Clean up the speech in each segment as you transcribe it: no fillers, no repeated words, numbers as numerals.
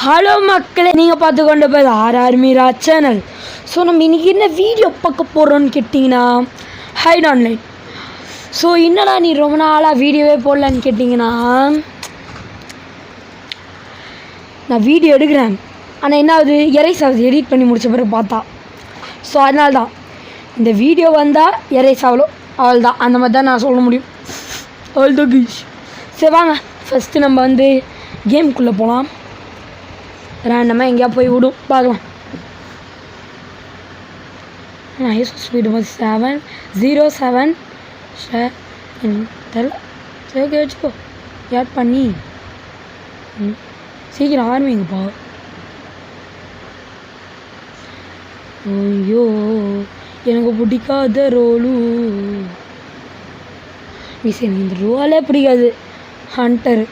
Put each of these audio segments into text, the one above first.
Hello மக்களே, நீங்கள் பார்த்து கொண்டு போய் ஆர்ஆர் மீரா சேனல். ஸோ நம்ம இன்றைக்கி என்ன வீடியோ பார்க்க போகிறோன்னு கேட்டிங்கன்னா, ஹைட் ஆன்லைன். ஸோ என்னடா நீ ரொம்ப நாளாக வீடியோவே போடலான்னு கேட்டிங்கன்னா, நான் வீடியோ எடுக்கிறேன், ஆனால் என்ன ஆகுது, எரேஸ் ஆகுது எடிட் பண்ணி முடித்த பிறகு பார்த்தா. ஸோ அதனால தான் இந்த வீடியோ வந்தால் எரேஸ் ஆகலும் அவள் தான், அந்த மாதிரி தான் நான் சொல்ல முடியும். அவள் தான் கீஷ். சரி வாங்க, ஃபஸ்ட்டு நம்ம கேமுக்குள்ளே போகலாம். ரேண்டமாக எங்கேயா போய் விடும் பார்க்கலாம். நைஸ் ஸ்பீடு வந்து 707 தெரில. சரி ஓகே வச்சுக்கோ, ஆட் பண்ணி சீக்கிரம் ஆரம்பிங்கப்பா. ஐயோ எனக்கு பிடிக்காத ரோலு மிஸ், எனக்கு இந்த ரோலே பிடிக்காது. ஹண்டரு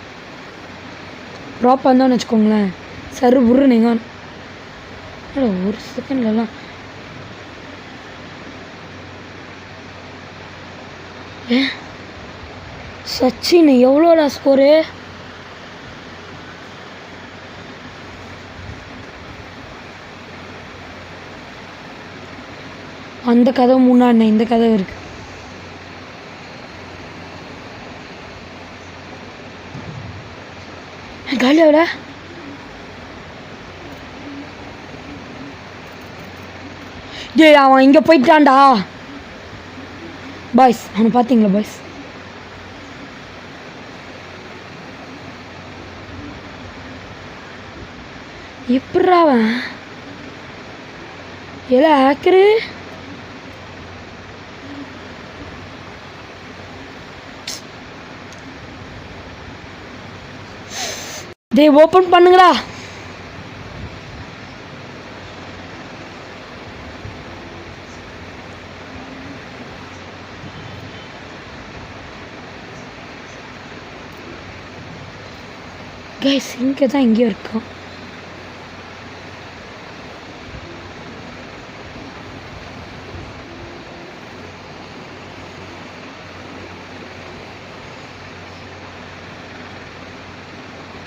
ப்ராப்பாக இருந்தான்னு வச்சுக்கோங்களேன், சரு புரு நீங்கள் ஒரு செகண்ட்லலாம் சச்சின் எவ்வளோடா ஸ்கோரு? அந்த கதவு முன்னாடி இந்த கதவு இருக்கு. காலியாவிட டே, அவன் இங்கே போயிட்டான்டா பாய்ஸ். அவனை பார்த்தீங்களா பாய்ஸ்? எப்படா அவன் எல்லாம் ஹேக்கரு? டே ஓப்பன் பண்ணுங்கடா. கைஸ் இங்கே தான் எங்கேயோ இருக்கும்.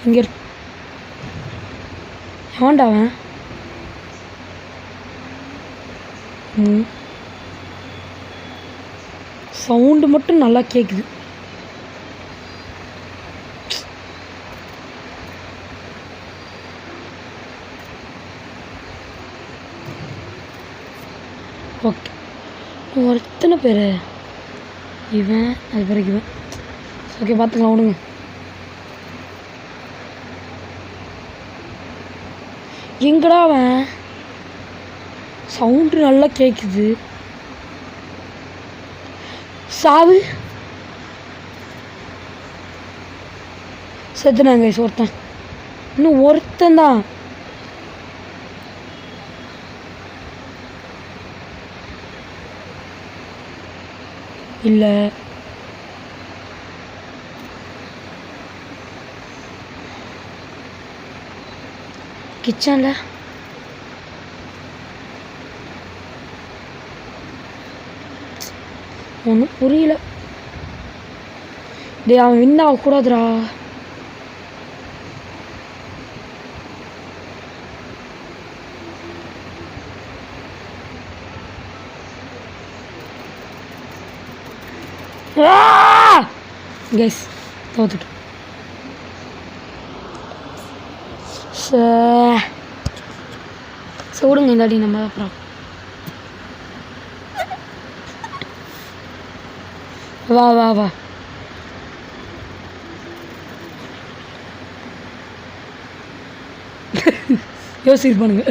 இங்கே எவன்டா அவன்? சவுண்டு மட்டும் நல்லா கேட்குது. ஓகே, ஒரு எத்தனை பேர் இவன், அது பிறகு இவன். ஓகே பார்த்துக்கலாம் விடுங்க. எங்கடா அவன்? சவுண்டு நல்லா கேட்குது. சாவு செத்துனாங்க ஒருத்தன், இன்னும் ஒருத்தன் தான். இல்லை கிச்சனில் ஒன்றும் புரியல. டே அவன் வின் ஆகக்கூடாதுடா. கைஸ் தோத்துட்டு விடுங்க, இந்த அடி நம்ம அப்புறம் வா வா வா. யோசிப்பானுங்க.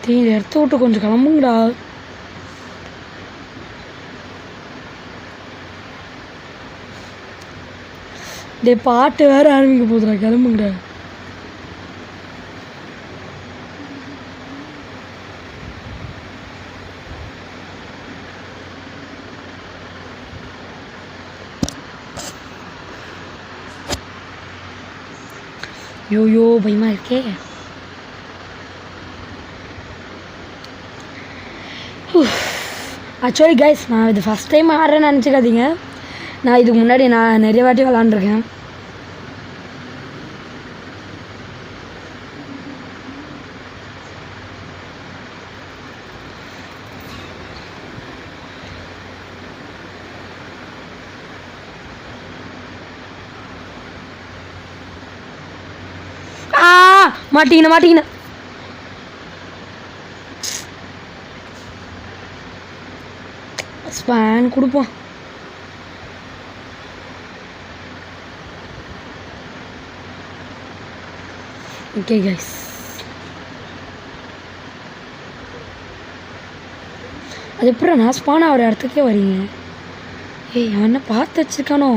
இந்த இடத்த விட்டு கொஞ்சம் கிளம்புங்கடா. டே பாட்டு வேறு ஆரம்பிக்க போதுடா, கிளம்புங்கடா. யோ பயமாக இருக்கே. ஆக்சுவலி கைஸ், நான் இது ஃபஸ்ட் டைம் ஆடுறேன்னு நினச்சிக்காதீங்க. நான் இதுக்கு முன்னாடி நான் நிறைய வாட்டி விளாண்டுருக்கேன். மாட்டிக்கின ஸ்பேன் கொடுப்போம். ஓகே கைஸ், அது எப்படி நான் ஸ்பான் ஆகிற இடத்துக்கே வரீங்க? ஏய், அவன் என்ன பார்த்து வச்சுருக்கானோ?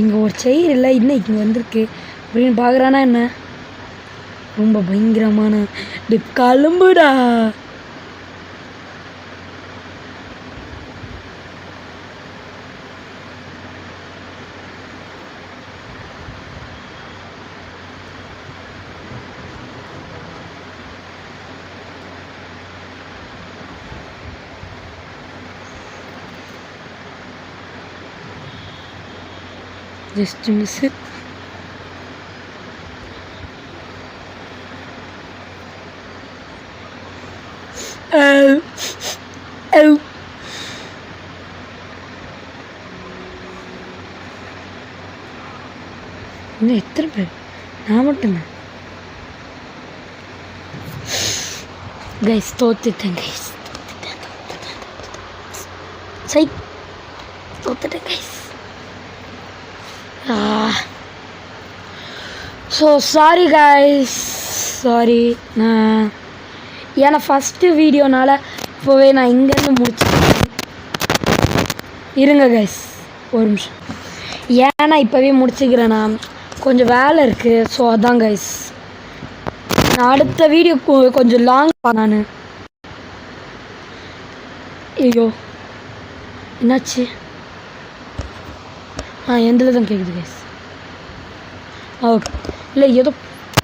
இங்கே ஒரு செயிர் இல்லை, இன்னும் இங்கே வந்திருக்கு அப்படின்னு பார்க்குறானா என்ன? ரொம்ப பயங்கரமான கிளம்புடா. Just miss it. இன்னும் எத்தனை பேர்? நான் மட்டும்தான் கைஸ். தோத்துட்டேன் கைஸ், தோத்துட்டேன் guys. So sorry guys, sorry. நான் ஏன்னா ஃபஸ்ட்டு வீடியோனால் இப்போவே நான் இங்கேருந்து முடிச்சிட்டேன். இருங்க கைஸ் ஒரு நிமிஷம், ஏன்னா இப்போவே முடிச்சுக்கிறேன். நான் கொஞ்சம் வேலை இருக்குது. ஸோ அதான் கைஸ், நான் அடுத்த வீடியோ கொஞ்சம் லாங் நான். ஐயோ என்னாச்சு? எந்தில் தான் கேட்குது கைஸ். ஓகே, இல்லை ஏதோ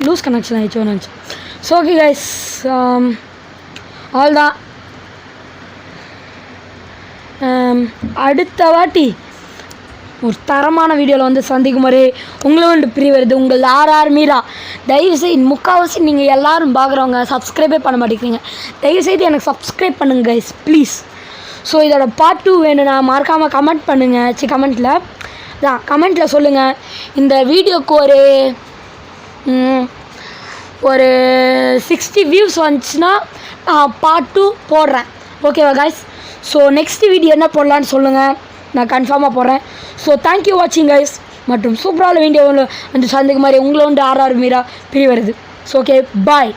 லூஸ் கனெக்ஷன் ஆகிடுச்சோ நினச்சி. ஸோ ஓகே கைஸ், அவ்வளோதான். அடுத்த வாட்டி ஒரு தரமான வீடியோவில் வந்து சந்திக்கும் வரை உங்களும் வந்து பிரிவருது உங்கள் ஆர்ஆர் மீரா. தயவுசெய்து முக்கால்வாசி நீங்கள் எல்லோரும் பார்க்குறவங்க சப்ஸ்கிரைபே பண்ண மாட்டேங்கிறீங்க. தயவுசெய்து எனக்கு சப்ஸ்கிரைப் பண்ணுங்க கைஸ் ப்ளீஸ். ஸோ இதோட பார்ட் 2 வேணும்னா மறக்காமல் கமெண்ட் பண்ணுங்கள். கமெண்ட்டில் சொல்லுங்கள். இந்த வீடியோக்கு ஒரு 60 வியூஸ் வந்துச்சுன்னா பார்ட் 2 போடுறேன். ஓகேவா கைஸ்? ஸோ நெக்ஸ்ட் வீடியோ என்ன போடலான்னு சொல்லுங்கள், நான் கன்ஃபார்மாக போடுறேன். ஸோ தேங்க்யூ வாட்சிங் கைஸ். மற்றும் சூப்பரான வீடியோவில் வந்து சந்திக்கும் மாதிரி உங்களை வந்து ஆர்ஆர் மீரா பிரிவருது. ஸோ ஓகே, பாய்.